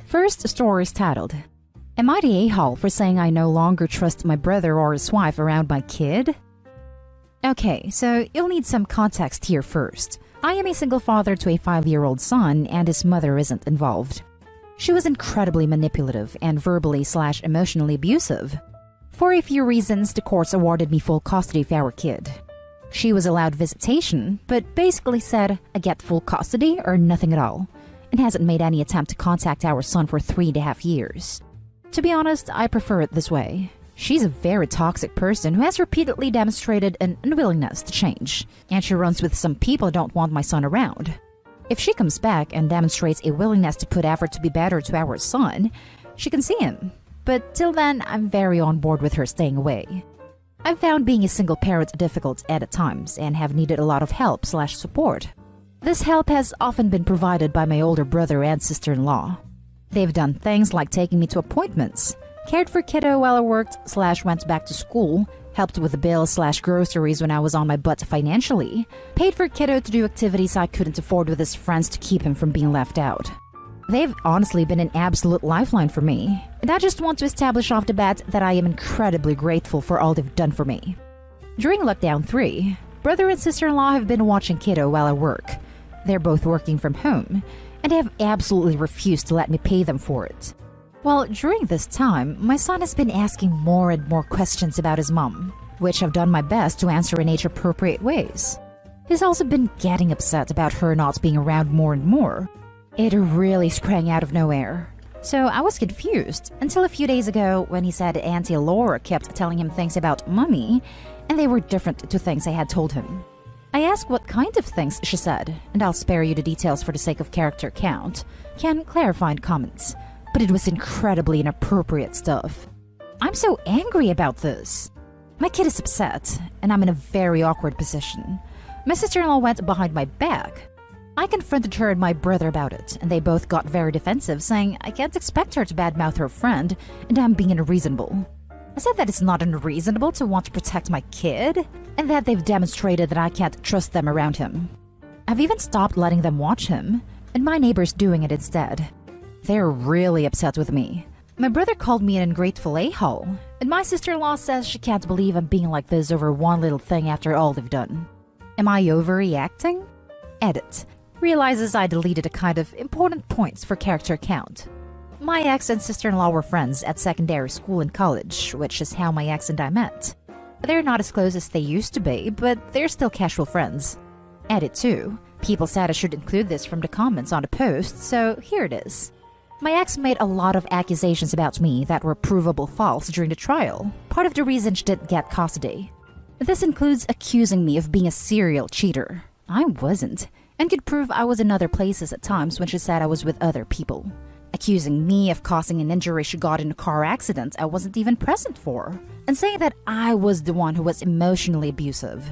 First story is titled, Am I the a-hole for saying I no longer trust my brother or his wife around my kid? Okay, so you'll need some context here first. I am a single father to a 5-year-old son and his mother isn't involved. She was incredibly manipulative and verbally/emotionally abusive. For a few reasons, the courts awarded me full custody of our kid. She was allowed visitation, but basically said I get full custody or nothing at all, and hasn't made any attempt to contact our son for 3.5 years. To be honest, I prefer it this way. She's a very toxic person who has repeatedly demonstrated an unwillingness to change, and she runs with some people who don't want my son around. If she comes back and demonstrates a willingness to put effort to be better to our son, she can see him. But till then, I'm very on board with her staying away. I've found being a single parent difficult at times and have needed a lot of help/support. This help has often been provided by my older brother and sister-in-law. They've done things like taking me to appointments, cared for kiddo while I worked/went back to school, helped with the bills/groceries when I was on my butt financially, paid for kiddo to do activities I couldn't afford with his friends to keep him from being left out. They've honestly been an absolute lifeline for me, and I just want to establish off the bat that I am incredibly grateful for all they've done for me. During lockdown 3, brother and sister-in-law have been watching kiddo while I work. They're both working from home, and they have absolutely refused to let me pay them for it. Well, during this time, my son has been asking more and more questions about his mom, which I've done my best to answer in age-appropriate ways. He's also been getting upset about her not being around more and more. It really sprang out of nowhere. So I was confused until a few days ago when he said Auntie Laura kept telling him things about Mummy, and they were different to things I had told him. I asked what kind of things she said, and I'll spare you the details for the sake of character count. Can clarify in comments. But it was incredibly inappropriate stuff. I'm so angry about this. My kid is upset, and I'm in a very awkward position. My sister-in-law went behind my back. I confronted her and my brother about it, and they both got very defensive, saying I can't expect her to badmouth her friend, and I'm being unreasonable. I said that it's not unreasonable to want to protect my kid, and that they've demonstrated that I can't trust them around him. I've even stopped letting them watch him, and my neighbor's doing it instead. They're really upset with me. My brother called me an ungrateful a-hole, and my sister-in-law says she can't believe I'm being like this over one little thing after all they've done. Am I overreacting? Edit. Realizes I deleted a kind of important points for character count. My ex and sister-in-law were friends at secondary school and college, which is how my ex and I met. They're not as close as they used to be, but they're still casual friends. Edit 2. People said I should include this from the comments on the post, so here it is. My ex made a lot of accusations about me that were provable false during the trial, part of the reason she didn't get custody. This includes accusing me of being a serial cheater. I wasn't, and could prove I was in other places at times when she said I was with other people. Accusing me of causing an injury she got in a car accident I wasn't even present for, and saying that I was the one who was emotionally abusive.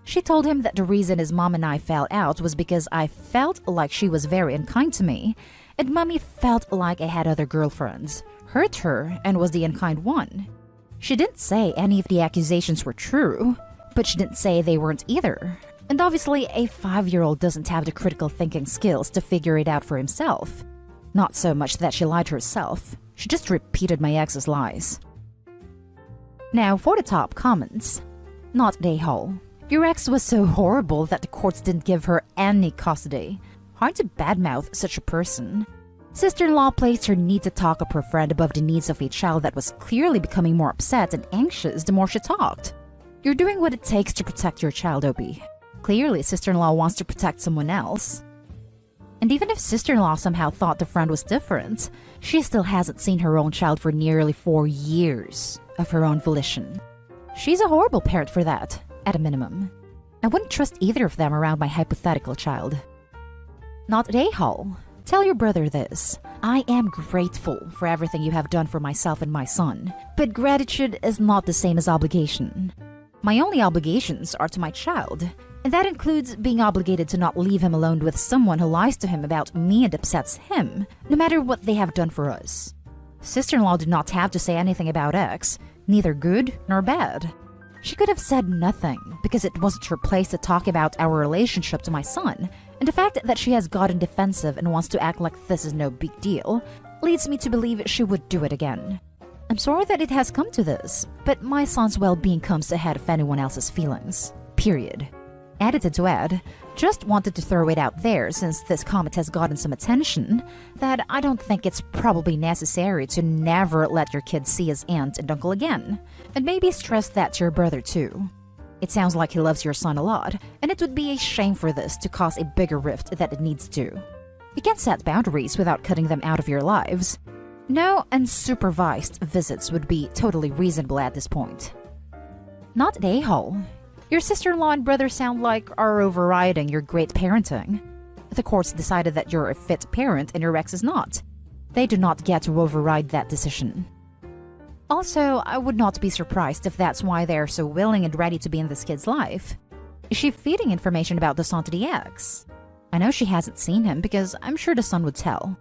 She told him that the reason his mom and I fell out was because I felt like she was very unkind to me, and Mummy felt like I had other girlfriends, hurt her, and was the unkind one. She didn't say any of the accusations were true, but she didn't say they weren't either. And obviously, a 5-year-old doesn't have the critical thinking skills to figure it out for himself. Not so much that she lied to herself, she just repeated my ex's lies. Now for the top comments. Not the a-hole. Your ex was so horrible that the courts didn't give her any custody. Hard to badmouth such a person. Sister-in-law placed her need to talk up her friend above the needs of a child that was clearly becoming more upset and anxious the more she talked. You're doing what it takes to protect your child, Opie. Clearly, sister-in-law wants to protect someone else. And even if sister-in-law somehow thought the friend was different, she still hasn't seen her own child for nearly 4 years of her own volition. She's a horrible parent for that, at a minimum. I wouldn't trust either of them around my hypothetical child. Not the a-hole. Tell your brother this. I am grateful for everything you have done for myself and my son, but gratitude is not the same as obligation. My only obligations are to my child, and that includes being obligated to not leave him alone with someone who lies to him about me and upsets him, no matter what they have done for us. Sister-in-law did not have to say anything about ex, neither good nor bad. She could have said nothing, because it wasn't her place to talk about our relationship to my son, and the fact that she has gotten defensive and wants to act like this is no big deal leads me to believe she would do it again. I'm sorry that it has come to this, but my son's well-being comes ahead of anyone else's feelings. Period. Edited to add, just wanted to throw it out there since this comment has gotten some attention, that I don't think it's probably necessary to never let your kid see his aunt and uncle again, and maybe stress that to your brother too. It sounds like he loves your son a lot, and it would be a shame for this to cause a bigger rift than it needs to. You can set boundaries without cutting them out of your lives. No unsupervised visits would be totally reasonable at this point. Not an a-hole. Your sister-in-law and brother sound like are overriding your great parenting. The courts decided that you're a fit parent and your ex is not. They do not get to override that decision. Also, I would not be surprised if that's why they're so willing and ready to be in this kid's life. Is she feeding information about the son to the ex? I know she hasn't seen him because I'm sure the son would tell.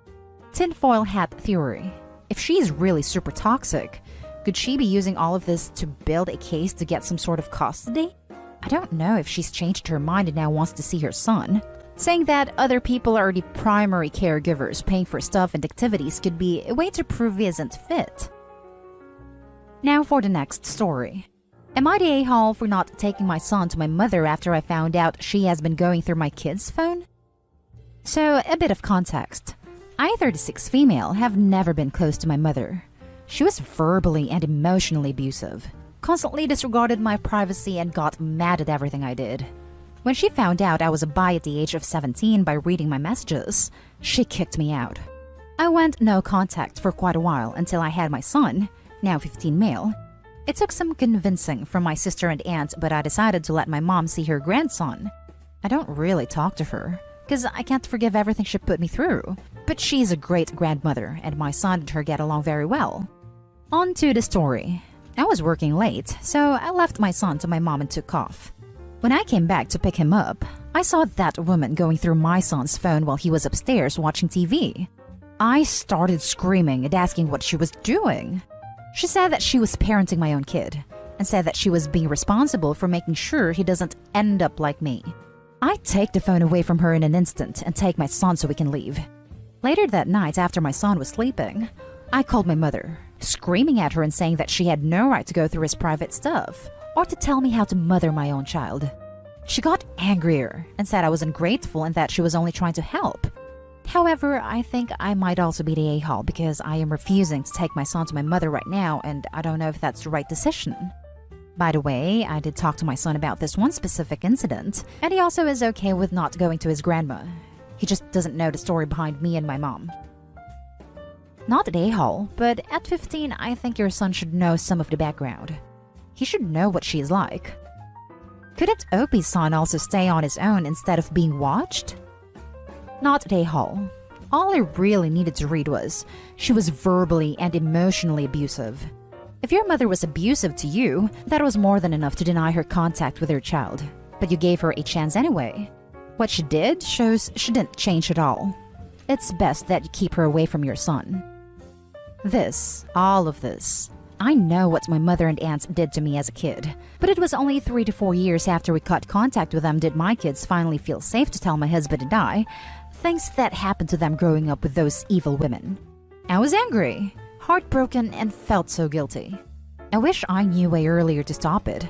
Tinfoil hat theory. If she's really super toxic, could she be using all of this to build a case to get some sort of custody? I don't know if she's changed her mind and now wants to see her son. Saying that other people are the primary caregivers paying for stuff and activities could be a way to prove he isn't fit. Now for the next story. Am I the a-hole for not taking my son to my mother after I found out she has been going through my kid's phone? So, a bit of context. I, 36 female, have never been close to my mother. She was verbally and emotionally abusive, constantly disregarded my privacy and got mad at everything I did. When she found out I was a bi at the age of 17 by reading my messages, she kicked me out. I went no contact for quite a while until I had my son, now 15 male. It took some convincing from my sister and aunt, but I decided to let my mom see her grandson. I don't really talk to her, because I can't forgive everything she put me through. But she's a great grandmother, and my son and her get along very well. On to the story. I was working late, so I left my son to my mom and took off. When I came back to pick him up, I saw that woman going through my son's phone while he was upstairs watching TV. I started screaming and asking what she was doing. She said that she was parenting my own kid, and said that she was being responsible for making sure he doesn't end up like me. I take the phone away from her in an instant and take my son so we can leave. Later that night, after my son was sleeping, I called my mother, screaming at her and saying that she had no right to go through his private stuff, or to tell me how to mother my own child. She got angrier and said I was ungrateful and that she was only trying to help. However, I think I might also be the a-hole because I am refusing to take my son to my mother right now, and I don't know if that's the right decision. By the way, I did talk to my son about this one specific incident, and he also is okay with not going to his grandma. He just doesn't know the story behind me and my mom. Not an a-hole, but at 15, I think your son should know some of the background. He should know what she is like. Couldn't Opie's son also stay on his own instead of being watched? Not an a-hole. All I really needed to read was, she was verbally and emotionally abusive. If your mother was abusive to you, that was more than enough to deny her contact with her child. But you gave her a chance anyway. What she did shows she didn't change at all. It's best that you keep her away from your son. All of this. I know what my mother and aunts did to me as a kid, but it was only 3 to 4 years after we cut contact with them did my kids finally feel safe to tell my husband and I things that happened to them growing up with those evil women. I was angry, heartbroken, and felt so guilty. I wish I knew way earlier to stop it.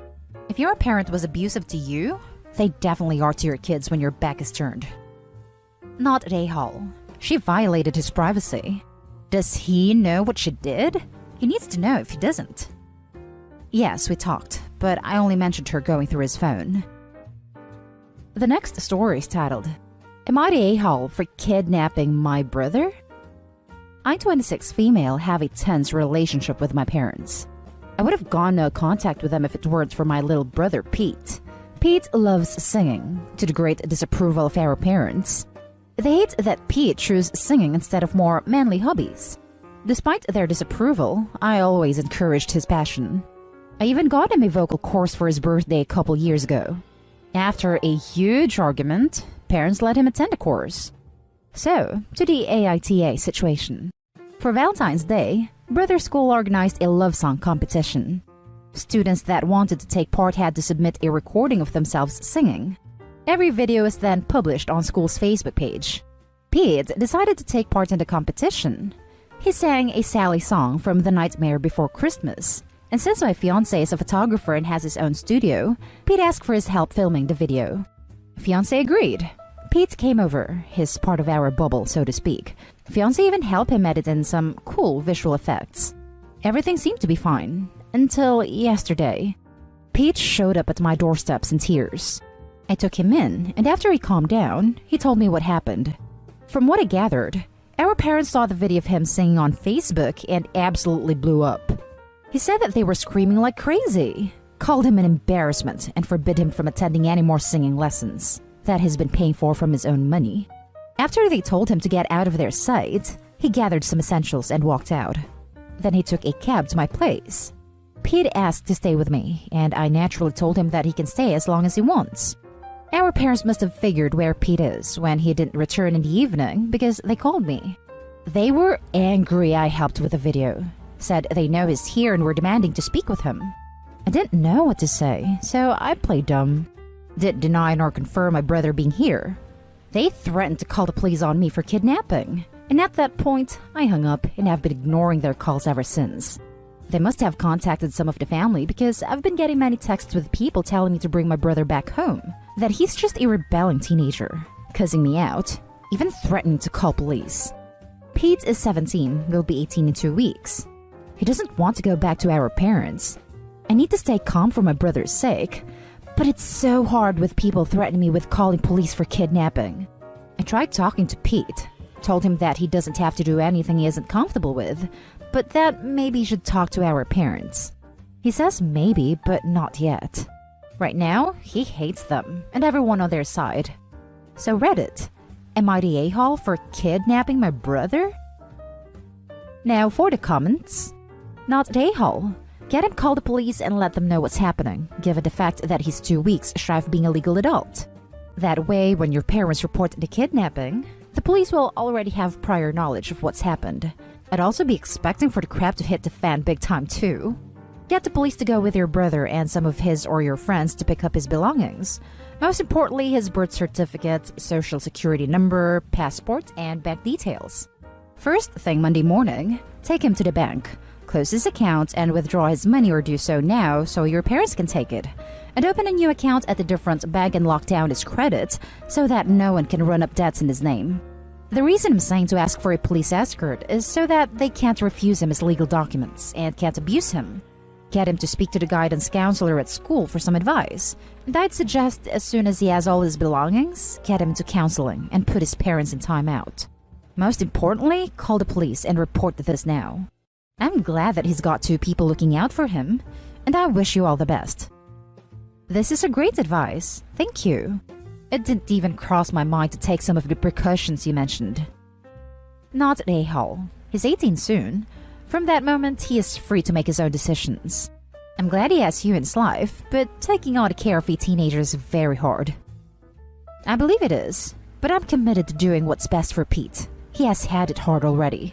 If your parent was abusive to you, they definitely are to your kids when your back is turned. Not an a-hole. She violated his privacy. Does he know what she did? He needs to know if he doesn't. Yes, we talked, but I only mentioned her going through his phone. The next story is titled, Am I the a-hole for kidnapping my brother? I, 26 female, have a tense relationship with my parents. I would have gone no contact with them if it weren't for my little brother, Pete. Pete loves singing, to the great disapproval of our parents. They hate that Pete chose singing instead of more manly hobbies. Despite their disapproval, I always encouraged his passion. I even got him a vocal course for his birthday a couple years ago. After a huge argument, parents let him attend a course. So, to the AITA situation. For Valentine's Day, Brother School organized a love song competition. Students that wanted to take part had to submit a recording of themselves singing. Every video is then published on school's Facebook page. Pete decided to take part in the competition. He sang a Sally song from The Nightmare Before Christmas. And since my fiancé is a photographer and has his own studio, Pete asked for his help filming the video. Fiancé agreed. Pete came over, his part of our bubble, so to speak. Fiancé even helped him edit in some cool visual effects. Everything seemed to be fine, until yesterday. Pete showed up at my doorsteps in tears. I took him in, and after he calmed down, he told me what happened. From what I gathered, our parents saw the video of him singing on Facebook and absolutely blew up. He said that they were screaming like crazy, called him an embarrassment, and forbid him from attending any more singing lessons that he's been paying for from his own money. After they told him to get out of their sight, he gathered some essentials and walked out. Then he took a cab to my place. Pete asked to stay with me, and I naturally told him that he can stay as long as he wants. Our parents must have figured where Pete is when he didn't return in the evening because they called me. They were angry I helped with the video, said they know he's here and were demanding to speak with him. I didn't know what to say, so I played dumb. Didn't deny nor confirm my brother being here. They threatened to call the police on me for kidnapping, and at that point, I hung up and have been ignoring their calls ever since. They must have contacted some of the family because I've been getting many texts with people telling me to bring my brother back home, that he's just a rebelling teenager, cussing me out, even threatening to call police. Pete is 17, will be 18 in 2 weeks. He doesn't want to go back to our parents. I need to stay calm for my brother's sake, but it's so hard with people threatening me with calling police for kidnapping. I tried talking to Pete, told him that he doesn't have to do anything he isn't comfortable with, but that maybe he should talk to our parents. He says maybe, but not yet. Right now, he hates them and everyone on their side. So Reddit, am I the a-hole for kidnapping my brother? Now for the comments. Not the a-hole. Get him call the police and let them know what's happening, given the fact that he's 2 weeks shy of being a legal adult. That way, when your parents report the kidnapping, the police will already have prior knowledge of what's happened. I'd also be expecting for the crap to hit the fan big time too. Get the police to go with your brother and some of his or your friends to pick up his belongings. Most importantly, his birth certificate, social security number, passport, and bank details. First thing Monday morning, take him to the bank, close his account and withdraw his money, or do so now so your parents can take it. And open a new account at a different bank and lock down his credit so that no one can run up debts in his name. The reason I'm saying to ask for a police escort is so that they can't refuse him his legal documents and can't abuse him. Get him to speak to the guidance counselor at school for some advice. And I'd suggest as soon as he has all his belongings, get him to counseling and put his parents in timeout. Most importantly, call the police and report this now. I'm glad that he's got 2 people looking out for him, and I wish you all the best. This is a great advice. Thank you. It didn't even cross my mind to take some of the precautions you mentioned. Not an a-hole. He's 18 soon. From that moment, he is free to make his own decisions. I'm glad he has you in his life, but taking on the care of a teenager is very hard. I believe it is, but I'm committed to doing what's best for Pete. He has had it hard already.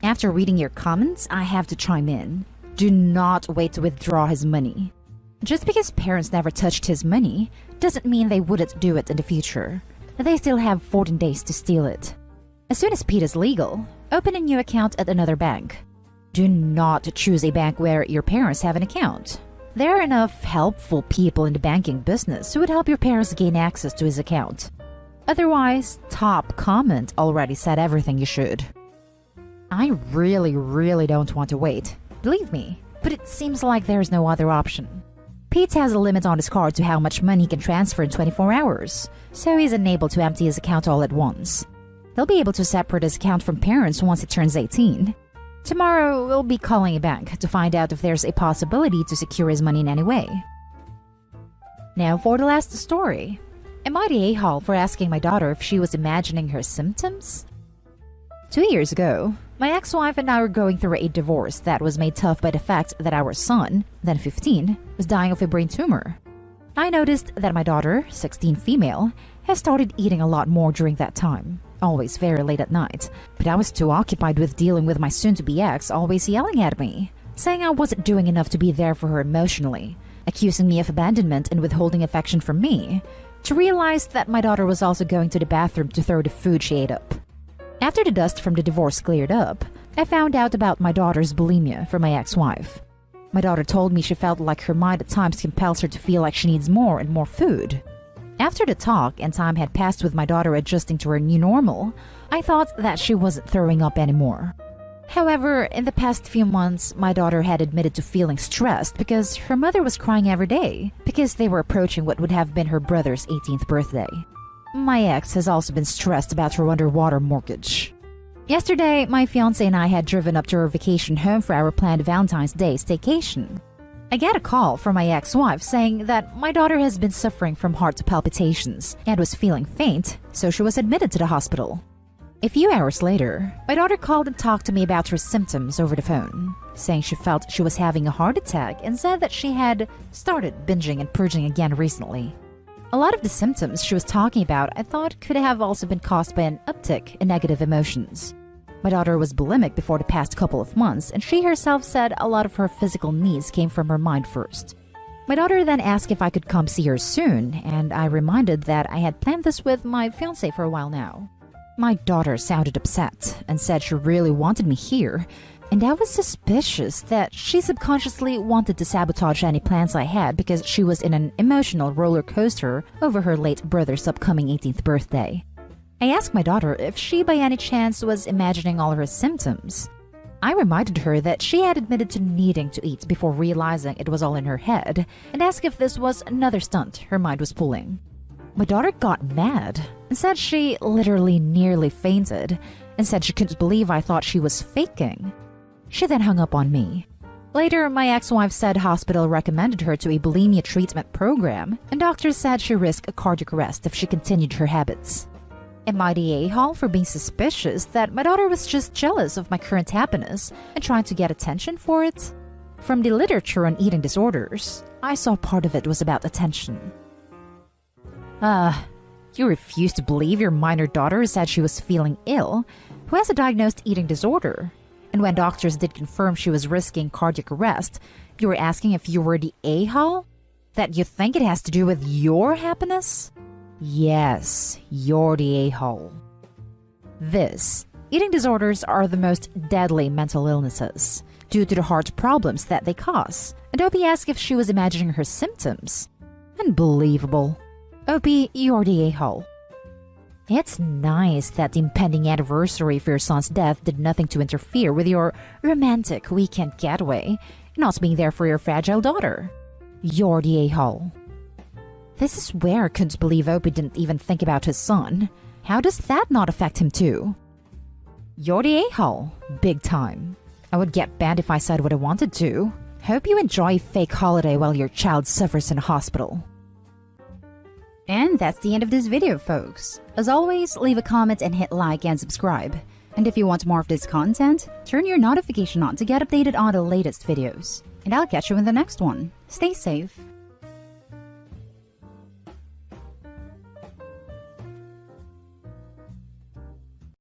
After reading your comments, I have to chime in. Do not wait to withdraw his money. Just because parents never touched his money doesn't mean they wouldn't do it in the future. They still have 14 days to steal it. As soon as Pete is legal, open a new account at another bank. Do not choose a bank where your parents have an account. There are enough helpful people in the banking business who would help your parents gain access to his account. Otherwise, top comment already said everything you should. I really don't want to wait, believe me, but it seems like there's no other option. Pete has a limit on his card to how much money he can transfer in 24 hours, so he's unable to empty his account all at once. He'll be able to separate his account from parents once he turns 18. Tomorrow, we'll be calling a bank to find out if there's a possibility to secure his money in any way. Now for the last story. Am I the a-hole for asking my daughter if she was imagining her symptoms? 2 years ago, my ex-wife and I were going through a divorce that was made tough by the fact that our son, then 15, was dying of a brain tumor. I noticed that my daughter, 16 female, has started eating a lot more during that time, always very late at night, but I was too occupied with dealing with my soon-to-be ex always yelling at me, saying I wasn't doing enough to be there for her emotionally, accusing me of abandonment and withholding affection from me, to realize that my daughter was also going to the bathroom to throw the food she ate up. After the dust from the divorce cleared up, I found out about my daughter's bulimia from my ex-wife. My daughter told me she felt like her mind at times compels her to feel like she needs more and more food. After the talk and time had passed with my daughter adjusting to her new normal, I thought that she wasn't throwing up anymore. However, in the past few months, my daughter had admitted to feeling stressed because her mother was crying every day because they were approaching what would have been her brother's 18th birthday. My ex has also been stressed about her underwater mortgage. Yesterday, my fiancé and I had driven up to her vacation home for our planned Valentine's Day staycation. I get a call from my ex-wife saying that my daughter has been suffering from heart palpitations and was feeling faint, so she was admitted to the hospital. A few hours later, my daughter called and talked to me about her symptoms over the phone, saying she felt she was having a heart attack and said that she had started binging and purging again recently. A lot of the symptoms she was talking about I thought could have also been caused by an uptick in negative emotions. My daughter was bulimic before the past couple of months, and she herself said a lot of her physical needs came from her mind first. My daughter then asked if I could come see her soon, and I reminded that I had planned this with my fiancé for a while now. My daughter sounded upset and said she really wanted me here, and I was suspicious that she subconsciously wanted to sabotage any plans I had because she was in an emotional roller coaster over her late brother's upcoming 18th birthday. I asked my daughter if she by any chance was imagining all her symptoms. I reminded her that she had admitted to needing to eat before realizing it was all in her head, and asked if this was another stunt her mind was pulling. My daughter got mad and said she literally nearly fainted and said she couldn't believe I thought she was faking. She then hung up on me. Later, my ex-wife said hospital recommended her to a bulimia treatment program, and doctors said she risked a cardiac arrest if she continued her habits. Am I the a-hole for being suspicious that my daughter was just jealous of my current happiness and trying to get attention for it? From the literature on eating disorders, I saw part of it was about attention. You refuse to believe your minor daughter said she was feeling ill, who has a diagnosed eating disorder. And when doctors did confirm she was risking cardiac arrest, you were asking if you were the a-hole? That you think it has to do with your happiness? Yes, you're the a-hole. Eating disorders are the most deadly mental illnesses due to the heart problems that they cause. And Opie asked if she was imagining her symptoms. Unbelievable. Opie, you're the a-hole. It's nice that the impending anniversary for your son's death did nothing to interfere with your romantic weekend getaway and also being there for your fragile daughter. You're the a-hole. This is where I couldn't believe Opie didn't even think about his son. How does that not affect him too? You're the a-hole. Big time. I would get banned if I said what I wanted to. Hope you enjoy a fake holiday while your child suffers in a hospital. And that's the end of this video, folks. As always, leave a comment and hit like and subscribe. And if you want more of this content, turn your notification on to get updated on the latest videos. And I'll catch you in the next one. Stay safe.